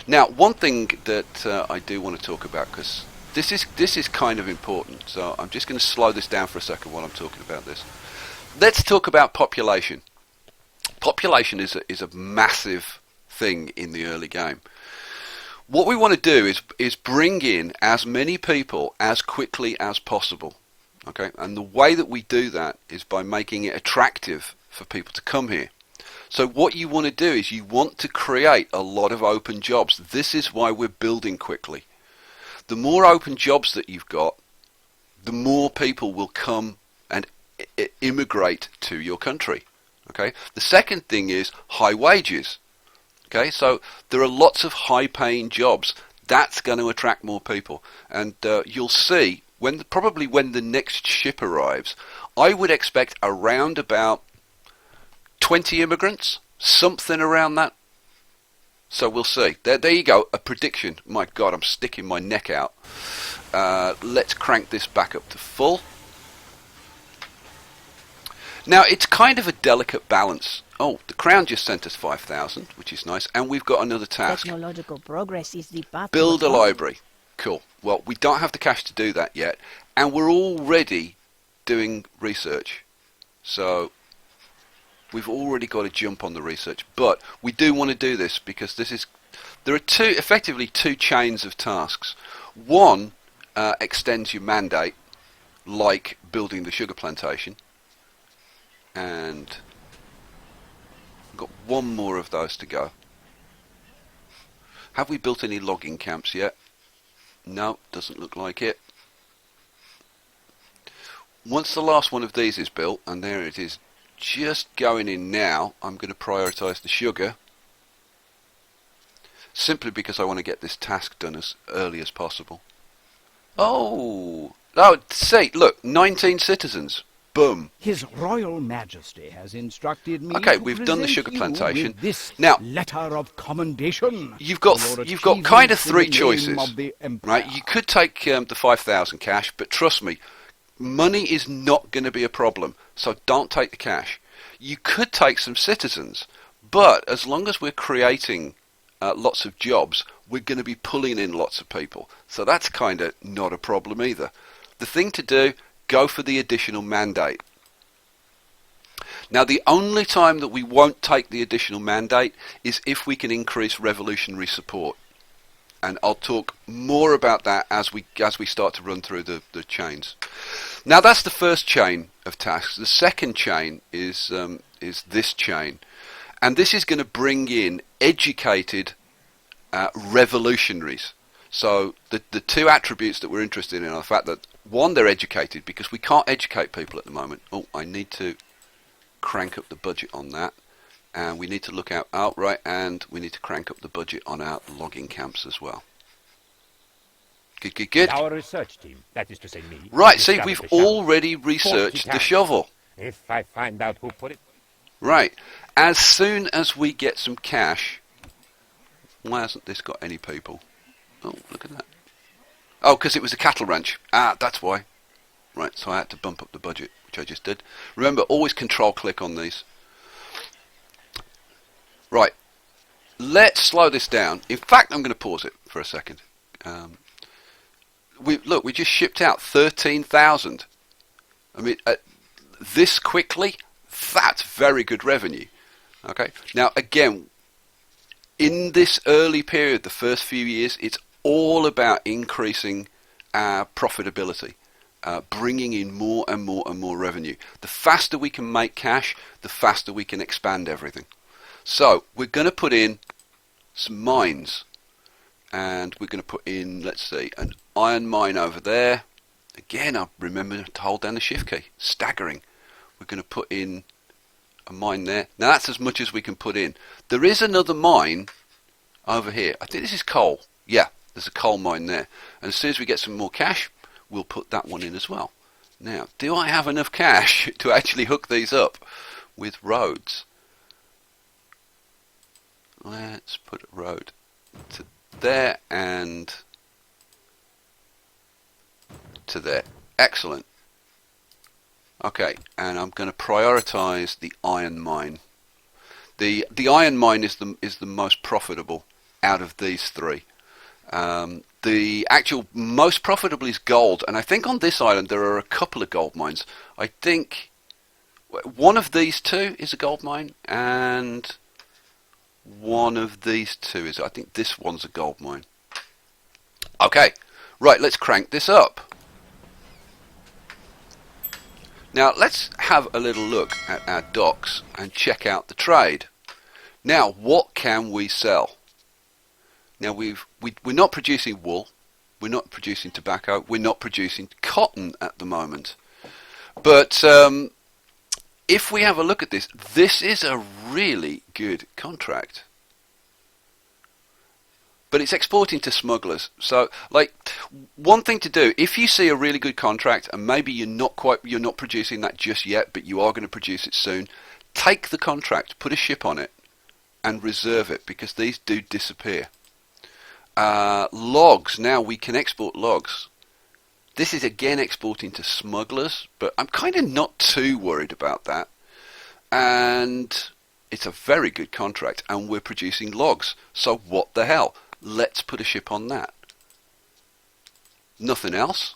Now, one thing that I do want to talk about, because this is kind of important, so I'm just going to slow this down for a second while I'm talking about this. Let's talk about population. Population is a massive thing in the early game. What we want to do is bring in as many people as quickly as possible. Okay, and the way that we do that is by making it attractive for people to come here. So what you want to do is you want to create a lot of open jobs. This is why we're building quickly. The more open jobs that you've got, the more people will come and immigrate to your country. Okay. The second thing is high wages. Okay, so there are lots of high-paying jobs. That's going to attract more people, and you'll see probably when the next ship arrives. I would expect around about 20 immigrants, something around that. So we'll see. There you go, a prediction. My God, I'm sticking my neck out. Let's crank this back up to full. Now, it's kind of a delicate balance. Oh, the Crown just sent us 5,000, which is nice, and we've got another task. Technological progress is the path. Build a library. Cool. Well, we don't have the cash to do that yet, and we're already doing research. So we've already got to jump on the research, but we do want to do this because there are effectively two chains of tasks. One extends your mandate, like building the sugar plantation, and we've got one more of those to go. Have we built any logging camps yet? No, doesn't look like it. Once the last one of these is built, and there it is just going in now, I'm going to prioritise the sugar, simply because I want to get this task done as early as possible. Oh, see, look, 19 citizens. Boom. His Royal Majesty has instructed me. Okay, to we've done the sugar present you plantation. with this Now, letter of commendation. You've got kind of three choices, right? You could take the 5,000 cash, but trust me, money is not going to be a problem. So don't take the cash. You could take some citizens, but as long as we're creating lots of jobs, we're going to be pulling in lots of people. So that's kind of not a problem either. The thing to do, go for the additional mandate. Now, the only time that we won't take the additional mandate is if we can increase revolutionary support. And I'll talk more about that as we start to run through the chains. Now, that's the first chain of tasks. The second chain is this chain. And this is going to bring in educated revolutionaries. So the two attributes that we're interested in are the fact that, one, they're educated, because we can't educate people at the moment. Oh, I need to crank up the budget on that. And we need to look out outright, and we need to crank up the budget on our logging camps as well. Good. Our research team, that is to say me. Right, see, we've already researched the shovel. If I find out who put it. Right. As soon as we get some cash... Why hasn't this got any people? Oh, look at that. Oh, because it was a cattle ranch. Ah, that's why. Right, so I had to bump up the budget, which I just did. Remember, always control-click on these. Right. Let's slow this down. In fact, I'm going to pause it for a second. We just shipped out 13,000. I mean, this quickly, that's very good revenue. Okay. Now, again, in this early period, the first few years, it's all about increasing our profitability, bringing in more and more and more revenue. The faster we can make cash, the faster we can expand everything. So we're going to put in some mines, and we're going to put in, let's see, an iron mine over there. Again, I remember to hold down the shift key. Staggering. We're going to put in a mine there. Now that's as much as we can put in. There is another mine over here. I think this is coal. Yeah, there's a coal mine there. And as soon as we get some more cash, we'll put that one in as well. Now, do I have enough cash to actually hook these up with roads? Let's put a road to there and to there. Excellent. Okay, and I'm going to prioritize the iron mine. The iron mine is the most profitable, out of these three. The actual most profitable is gold, and I think on this island there are a couple of gold mines. I think one of these two is a gold mine, and one of these two is, I think this one's a gold mine. Okay, right, let's crank this up. Now let's have a little look at our docks and check out the trade. Now, what can we sell? Now we're not producing wool, we're not producing tobacco, we're not producing cotton at the moment. But if we have a look at this, this is a really good contract. But it's exporting to smugglers. So, like, one thing to do, if you see a really good contract and maybe you're not producing that just yet, but you are going to produce it soon, take the contract, put a ship on it, and reserve it, because these do disappear. Logs, now we can export logs. This is again exporting to smugglers, but I'm kind of not too worried about that. And it's a very good contract, and we're producing logs. So what the hell? Let's put a ship on that. Nothing else?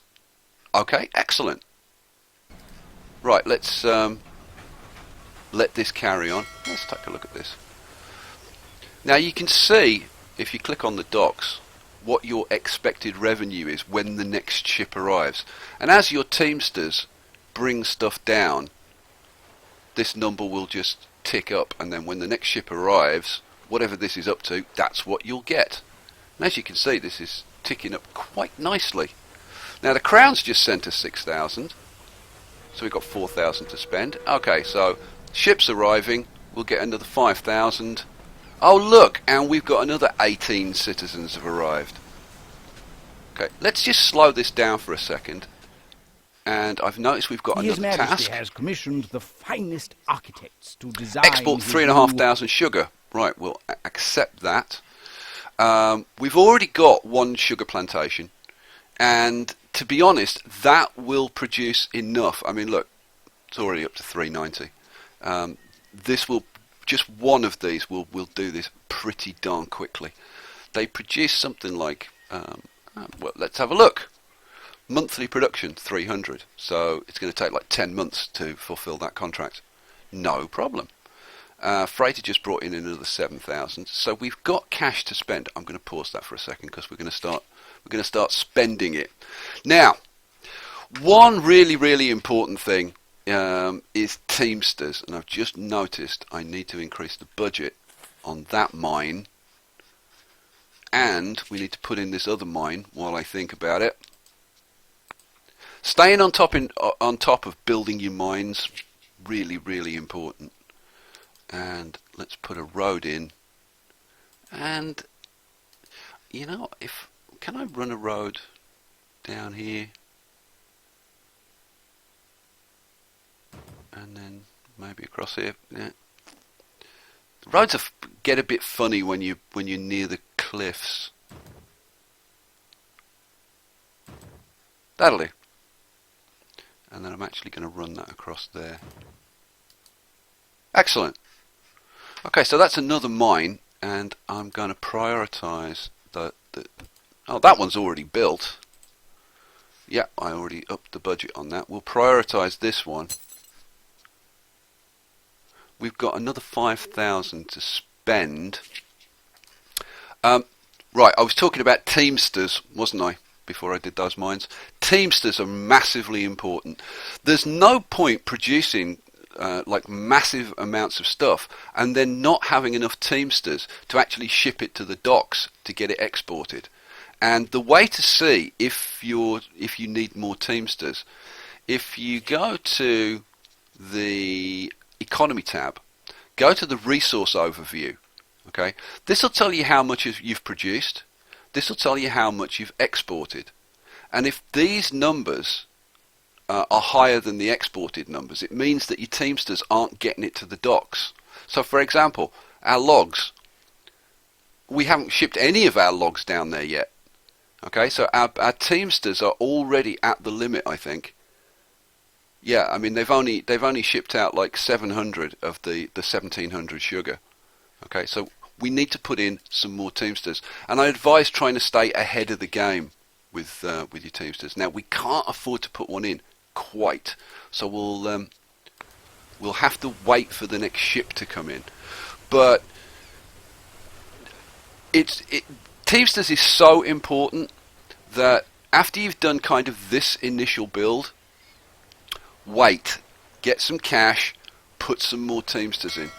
Okay, excellent. Right, let's let this carry on. Let's take a look at this. Now you can see, if you click on the docks, what your expected revenue is when the next ship arrives. And as your Teamsters bring stuff down, this number will just tick up, and then when the next ship arrives, whatever this is up to, that's what you'll get. And as you can see, this is ticking up quite nicely. Now the Crown's just sent us 6,000, so we've got 4,000 to spend. Okay, so ships arriving, we'll get another 5,000. Oh look, and we've got another 18 citizens have arrived. Okay, let's just slow this down for a second. And I've noticed we've got His another Majesty task. has commissioned the finest architects to design Export his 3,500 sugar. Right, we'll accept that. We've already got one sugar plantation, and to be honest, that will produce enough. I mean, look, it's already up to 390. This will, just one of these will do this pretty darn quickly. They produce something like, well, let's have a look. Monthly production 300, so it's going to take like 10 months to fulfill that contract. No problem. Freighter just brought in another 7,000, so we've got cash to spend. I'm going to pause that for a second because we're going to start spending it. Now, one really important thing is Teamsters, and I've just noticed I need to increase the budget on that mine, and we need to put in this other mine while I think about it. Staying on top of building your mines, really important. And let's put a road in. And you know, can I run a road down here? And then maybe across here. Yeah. The roads get a bit funny when you're near the cliffs. That'll do. And then I'm actually going to run that across there. Excellent. Okay, so that's another mine, and I'm going to prioritize the oh, that one's already built. Yeah, I already upped the budget on that. We'll prioritize this one. We've got another 5,000 to spend. Right, I was talking about Teamsters, wasn't I, before I did those mines? Teamsters are massively important. There's no point producing like massive amounts of stuff and then not having enough Teamsters to actually ship it to the docks to get it exported. And the way to see if you need more Teamsters, if you go to the economy tab, go to the resource overview. Okay, this will tell you how much you've produced. This will tell you how much you've exported. And if these numbers are higher than the exported numbers, it means that your Teamsters aren't getting it to the docks. So for example, our logs, we haven't shipped any of our logs down there yet. Okay, so our Teamsters are already at the limit, I think. Yeah, I mean they've only shipped out like 700 of the 1,700 sugar. Okay, so we need to put in some more Teamsters. And I advise trying to stay ahead of the game with your Teamsters. Now, we can't afford to put one in quite, so we'll have to wait for the next ship to come in. But Teamsters is so important that after you've done kind of this initial build, wait, get some cash, put some more Teamsters in.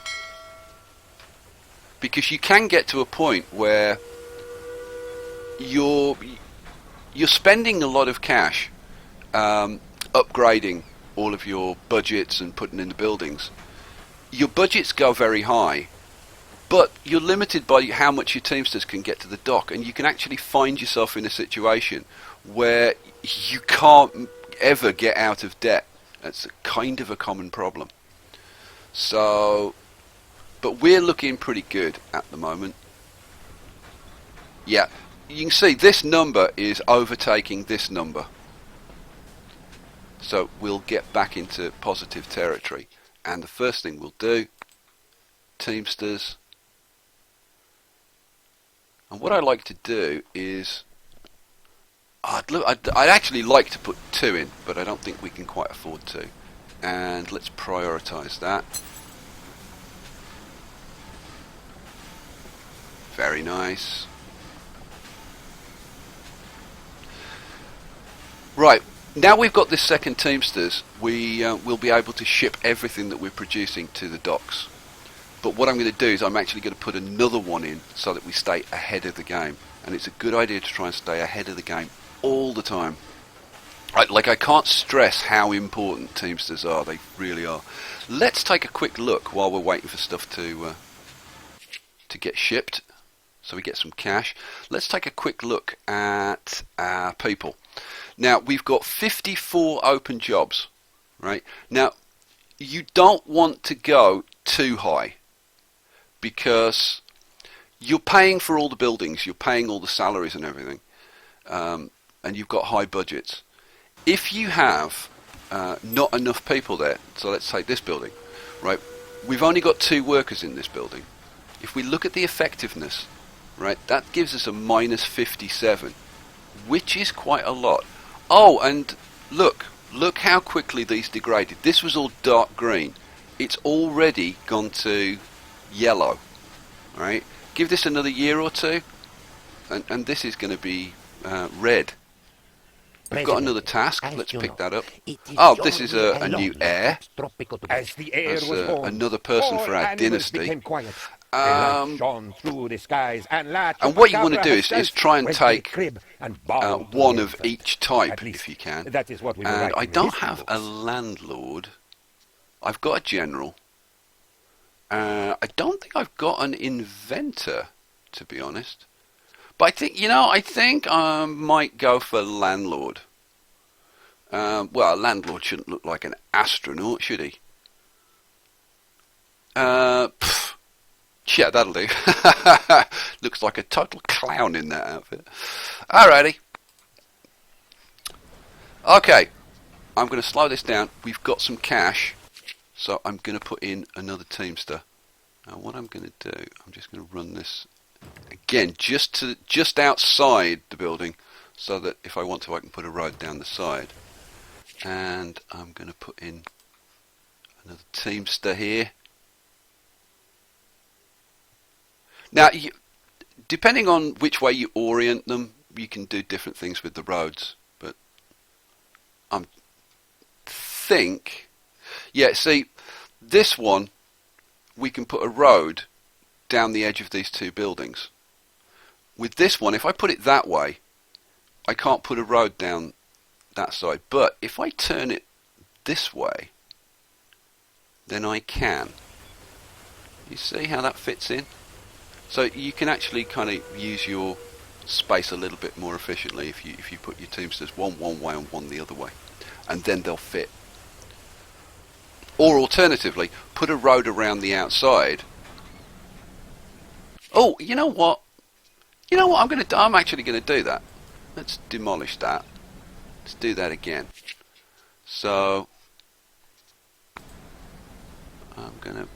Because you can get to a point where you're spending a lot of cash upgrading all of your budgets and putting in the buildings. Your budgets go very high, but you're limited by how much your Teamsters can get to the dock, and you can actually find yourself in a situation where you can't ever get out of debt. That's kind of a common problem. So, but we're looking pretty good at the moment. Yeah, you can see this number is overtaking this number. So we'll get back into positive territory. And the first thing we'll do, Teamsters. And what I like to do is, I'd actually like to put 2 in, but I don't think we can quite afford to. And let's prioritize that. Very nice. Right, now we've got this second Teamsters, we will be able to ship everything that we're producing to the docks. But what I'm going to do is I'm actually going to put another one in so that we stay ahead of the game. And it's a good idea to try and stay ahead of the game all the time. Like, I can't stress how important Teamsters are. They really are. Let's take a quick look while we're waiting for stuff to get shipped, so we get some cash. Let's take a quick look at our people. Now, we've got 54 open jobs, right? Now, you don't want to go too high, because you're paying for all the buildings, you're paying all the salaries and everything, and you've got high budgets. If you have not enough people there, so let's take this building, right? We've only got 2 workers in this building. If we look at the effectiveness, right, that gives us a minus 57, which is quite a lot. Oh, and look how quickly these degraded. This was all dark green. It's already gone to yellow, right? Give this another year or two, and this is going to be red. We've got another task. Let's pick that up. Oh, this is a new heir. As the air That's was born, another person for our all animals dynasty. became quiet. And shone through the skies, and what you want to do is try and went to the take crib and bowed to one the of infant. each type, At least if you can. that is what we were And writing I in don't history have a books. landlord. I've got a general. I don't think I've got an inventor, to be honest. But I think I might go for landlord. Well, a landlord shouldn't look like an astronaut, should he? Yeah, that'll do. Looks like a total clown in that outfit. Alrighty. Okay, I'm going to slow this down. We've got some cash, so I'm going to put in another Teamster. Now what I'm going to do, I'm just going to run this again just outside the building, so that if I want to I can put a road down the side. And I'm going to put in another Teamster here. Now, depending on which way you orient them, you can do different things with the roads. But I think, yeah, see, this one, we can put a road down the edge of these 2 buildings. With this one, if I put it that way, I can't put a road down that side. But if I turn it this way, then I can. You see how that fits in? So you can actually kind of use your space a little bit more efficiently if you put your Teamsters one way and one the other way, and then they'll fit. Or alternatively, put a road around the outside. Oh, you know what? I'm actually going to do that. Let's demolish that. Let's do that again. So I'm going to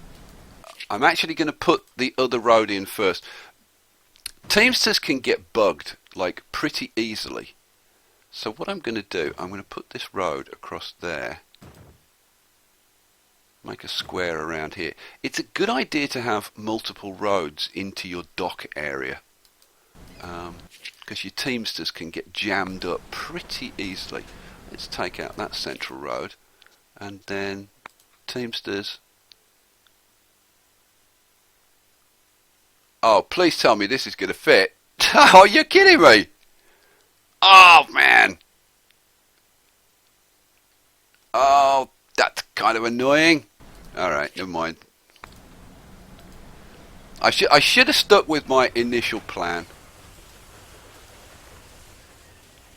I'm actually going to put the other road in first. Teamsters can get bugged like pretty easily. So what I'm going to do, I'm going to put this road across there. Make a square around here. It's a good idea to have multiple roads into your dock area. Because your Teamsters can get jammed up pretty easily. Let's take out that central road. And then Teamsters. Oh, please tell me this is going to fit. Oh, you're kidding me. Oh, man. Oh, that's kind of annoying. Alright, never mind. I should have stuck with my initial plan.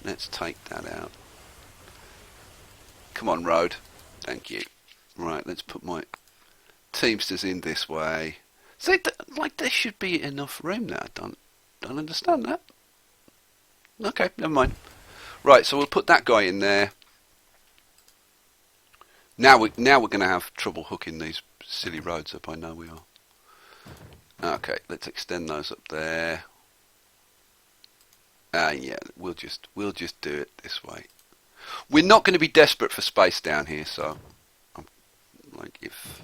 Let's take that out. Come on, road. Thank you. Right, let's put my Teamsters in this way. See, like there should be enough room there. I don't understand that. Okay, never mind. Right, so we'll put that guy in there. Now we're going to have trouble hooking these silly roads up. I know we are. Okay, let's extend those up there. Yeah, we'll just do it this way. We're not going to be desperate for space down here, so like if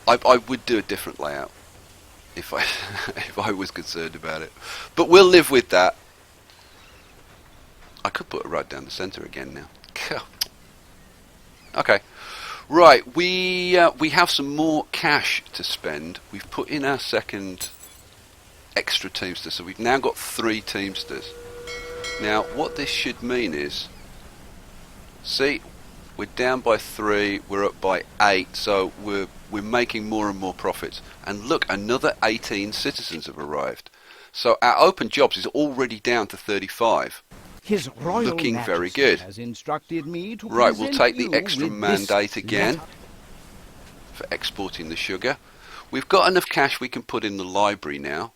I would do a different layout if I if I was concerned about it, but we'll live with that. I could put a road down the centre again now. Okay, right. We have some more cash to spend. We've put in our second extra Teamster, so we've now got 3 Teamsters. Now, what this should mean is, see, we're down by 3, we're up by 8, so we're making more and more profits. And look, another 18 citizens have arrived. So our open jobs is already down to 35. His Royal Looking Majesty very good. has instructed me to Right, we'll present take the you extra with this mandate again letter. for exporting the sugar. We've got enough cash we can put in the library now.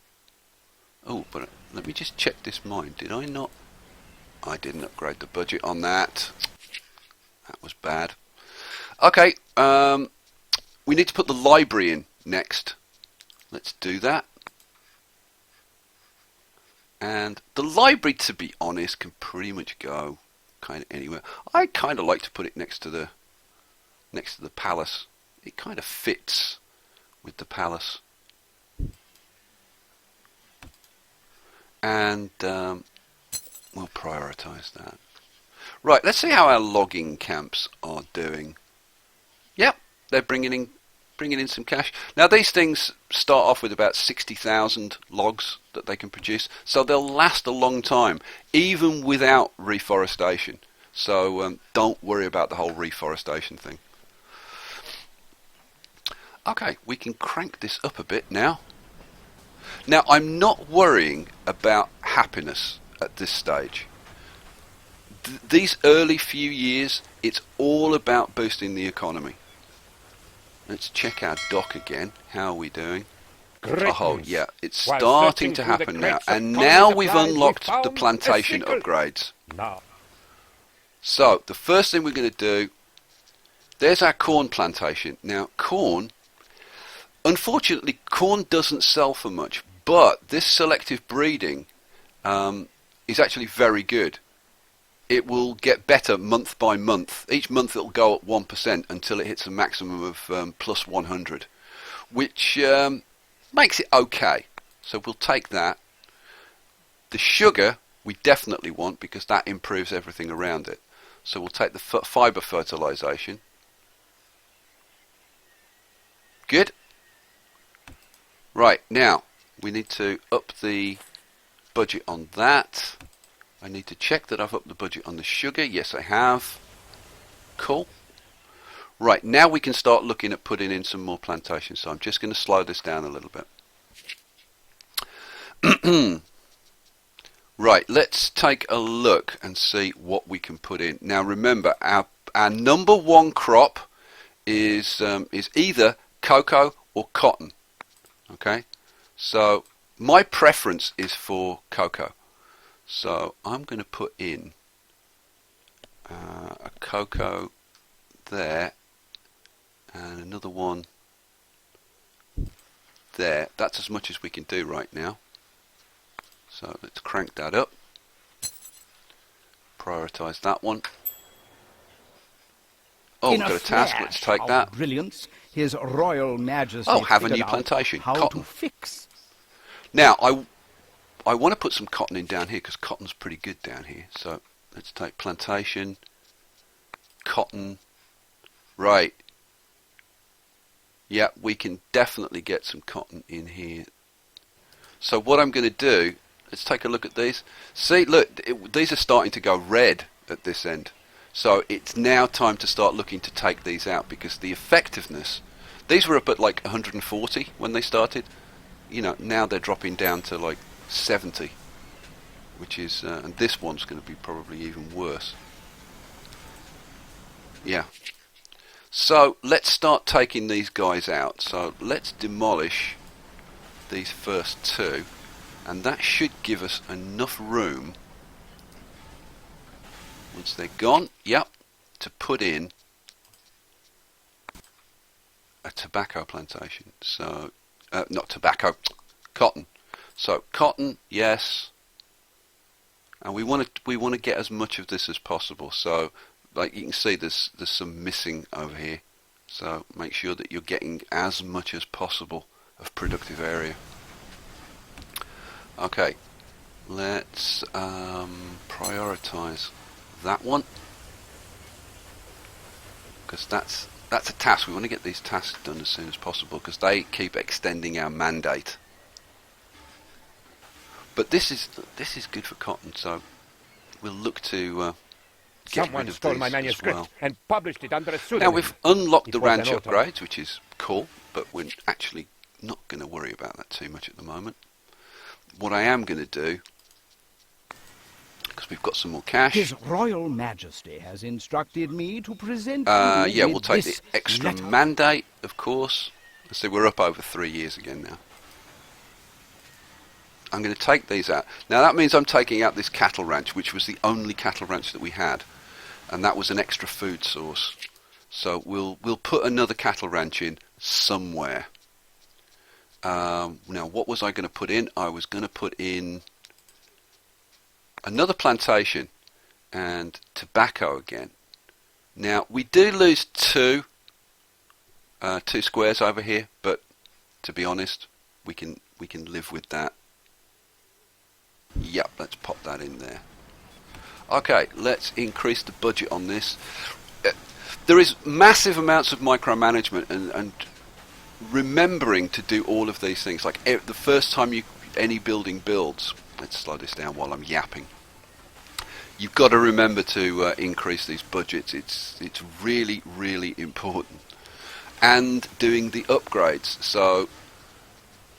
Oh, but let me just check this mine. Did I not? I didn't upgrade the budget on that. That was bad. Okay, we need to put the library in next. Let's do that. And the library, to be honest, can pretty much go kind of anywhere. I kind of like to put it next to the palace. It kind of fits with the palace. And we'll prioritize that. Right, let's see how our logging camps are doing. Yep, they're bringing in some cash. Now these things start off with about 60,000 logs that they can produce, so they'll last a long time, even without reforestation. So don't worry about the whole reforestation thing. Okay, we can crank this up a bit now. Now I'm not worrying about happiness at this stage. These early few years, it's all about boosting the economy. Let's check our dock again. How are we doing? Oh yeah, it's While starting searching to through the happen now. crates of And colony now we've supplies, we unlocked the found a plantation secret. upgrades. Now, So the first thing we're going to do, there's our corn plantation. Now corn, unfortunately corn doesn't sell for much, but this selective breeding is actually very good. It will get better month by month. Each month it'll go up 1% until it hits a maximum of plus 100, which makes it okay. So we'll take that. The sugar we definitely want because that improves everything around it. So we'll take the fibre fertilisation. Good. Right, now we need to up the budget on that. I need to check that I've upped the budget on the sugar. Yes, I have. Cool. Right, now we can start looking at putting in some more plantations. So I'm just going to slow this down a little bit. Right, let's take a look and see what we can put in. Now remember, our number one crop is either cocoa or cotton. Okay, so my preference is for cocoa. So I'm going to put in a cocoa there And another one there. That's as much as we can do right now. So let's crank that up. Prioritize that one. Oh, we've got a task. Let's take that. Brilliance, His Royal Majesty. Oh, have a new figured out plantation. How Cotton. to fix? Now, I want to put some cotton in down here because cotton's pretty good down here. So let's take plantation, cotton. Right. Yeah, we can definitely get some cotton in here. So what I'm going to do, let's take a look at these. See, look, these are starting to go red at this end. So it's now time to start looking to take these out because the effectiveness, these were up at like 140 when they started. You know, now they're dropping down to like 70, which is, and this one's going to be probably even worse. Yeah. So let's start taking these guys out. So let's demolish these first two, and that should give us enough room once they're gone, yep, to put in a tobacco plantation. So not tobacco, cotton. So cotton, yes, and we want to get as much of this as possible. So like you can see, there's some missing over here. So make sure that you're getting as much as possible of productive area. Okay, let's prioritize that one because that's a task. We want to get these tasks done as soon as possible because they keep extending our mandate. But this is good for cotton, so we'll look to get Someone rid of stole these my as manuscript well. and published it under a pseudonym. Now we've unlocked It the was an ranch auto. upgrades, which is cool, but we're actually not going to worry about that too much at the moment. What I am going to do, because we've got some more cash. His Royal Majesty has instructed me to present Yeah, you we'll with take the this extra letter. mandate, of course. So we're up over 3 years again now. I'm going to take these out. Now that means I'm taking out this cattle ranch, which was the only cattle ranch that we had, and that was an extra food source. So we'll put another cattle ranch in somewhere. Now what was I going to put in? I was going to put in another plantation and tobacco again. Now we do lose two squares over here, but to be honest, we can live with that. Yep, let's pop that in there. Okay, let's increase the budget on this. There is massive amounts of micromanagement and remembering to do all of these things. Like the first time any building builds, let's slow this down while I'm yapping. You've got to remember to increase these budgets. It's really, really important. And doing the upgrades. So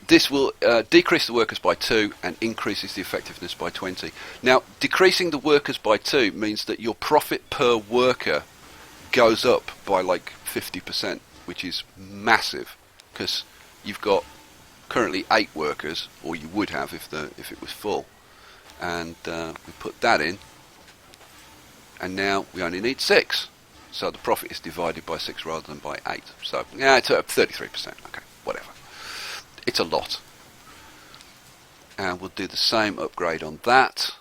this will decrease the workers by 2 and increases the effectiveness by 20. Now, decreasing the workers by 2 means that your profit per worker goes up by like 50%, which is massive because you've got currently 8 workers, or you would have if it was full. And we put that in, and now we only need 6. So the profit is divided by 6 rather than by 8. So yeah, it's 33%. Okay, whatever. It's a lot. And we'll do the same upgrade on that.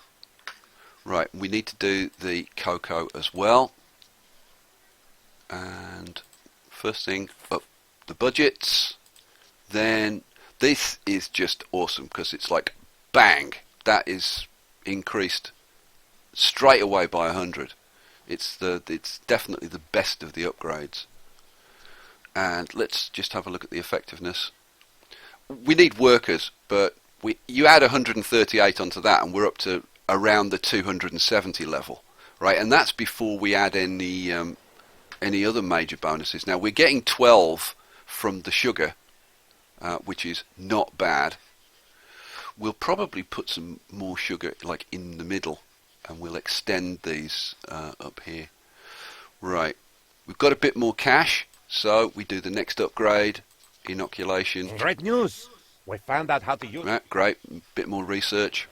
Right, we need to do the cocoa as well. And first thing, up the budgets. Then this is just awesome because it's like bang, that is increased straight away by 100. It's definitely the best of the upgrades. And let's just have a look at the effectiveness. We need workers, but you add 138 onto that, and we're up to around the 270 level, right? And that's before we add any other major bonuses. Now we're getting 12 from the sugar, which is not bad. We'll probably put some more sugar like in the middle, and we'll extend these up here. Right, we've got a bit more cash, so we do the next upgrade. Inoculation. Great news! We found out how to use it. Right, great. Bit more research.